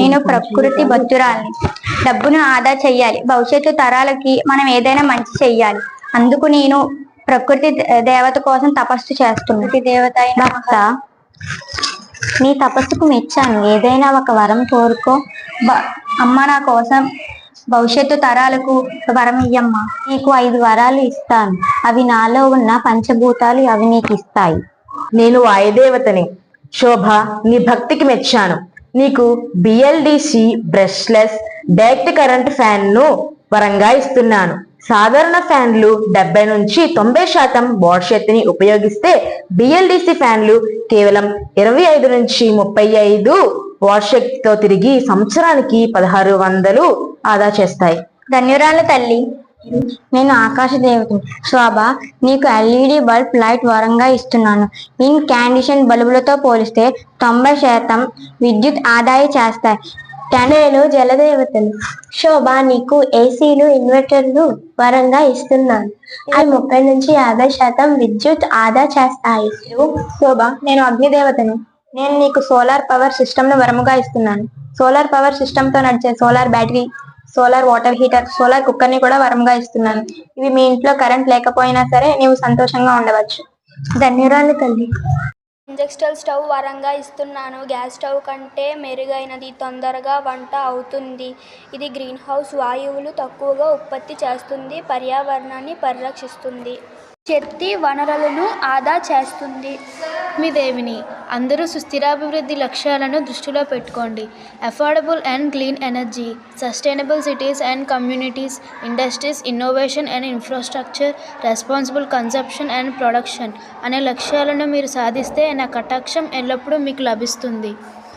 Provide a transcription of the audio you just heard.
నేను ప్రకృతి భక్తురాలిని. డబ్బును ఆదా చెయ్యాలి, భవిష్యత్తు తరాలకి మనం ఏదైనా మంచి చెయ్యాలి. అందుకు నేను ప్రకృతి దేవత కోసం తపస్సు చేస్తున్నాను. ప్రకృతి దేవత అయిన భక్త, నీ తపస్సుకు మెచ్చాను. ఏదైనా ఒక వరం కోరుకో. అమ్మ, నా కోసం భవిష్యత్తు తరాలకు వరం ఇయ్యమ్మా. నీకు 5 వరాలు ఇస్తాను. అవి నాలో ఉన్న పంచభూతాలు అవి నీకు ఇస్తాయి. నేను వాయుదేవతని. శోభ, నీ భక్తికి మెచ్చాను. నీకు BLDC brushless direct current fan ను వరంగా ఇస్తున్నాను. సాధారణ ఫ్యాన్లు 70 నుంచి 90% వాట్ శక్తిని ఉపయోగిస్తే బిఎల్డిసి ఫ్యాన్లు కేవలం 25 నుంచి 35 వాట్ శక్తితో తిరిగి సంవత్సరానికి 1600 ఆదా చేస్తాయి. ధన్యవాదాలు తల్లి. నేను ఆకాశ దేవతని. శోభ, నీకు ఎల్ఈడి బల్బ్ లైట్ వరంగా ఇస్తున్నాను. ఇన్కాండిషన్ బల్బులతో పోలిస్తే 90% విద్యుత్ ఆదాయం చేస్తాయి. నేను జలదేవతను. శోభ, నీకు ఏసీలు ఇన్వర్టర్లు వరంగా ఇస్తున్నాను. అవి 30 నుంచి 50% విద్యుత్ ఆదా చేస్తాయి. శోభ, నేను అగ్నిదేవతను. నేను నీకు సోలార్ పవర్ సిస్టమ్ ను వరముగా ఇస్తున్నాను. సోలార్ పవర్ సిస్టమ్ తో నడిచే solar battery, solar water heater, solar cooker ని కూడా వరంగా ఇస్తున్నాను. ఇవి మీ ఇంట్లో కరెంట్ లేకపోయినా సరే నీవు సంతోషంగా ఉండవచ్చు. ధన్యవాదాలు తల్లి. ఇండక్షన్ స్టవ్ వరంగా ఇస్తున్నాను. గ్యాస్ స్టవ్ కంటే మెరుగైనది, తొందరగా వంట అవుతుంది. ఇది గ్రీన్ హౌస్ వాయువులు తక్కువగా ఉత్పత్తి చేస్తుంది, పర్యావరణాన్ని పరిరక్షిస్తుంది, శక్తి వనరులను ఆదా చేస్తుంది. మీ దేవిని. అందరూ సుస్థిరాభివృద్ధి లక్ష్యాలను దృష్టిలో పెట్టుకోండి. Affordable and clean energy, sustainable cities and communities, industries, innovation and infrastructure, responsible consumption and production అనే లక్ష్యాలను మీరు సాధిస్తే నా కటాక్షం ఎల్లప్పుడూ మీకు లభిస్తుంది.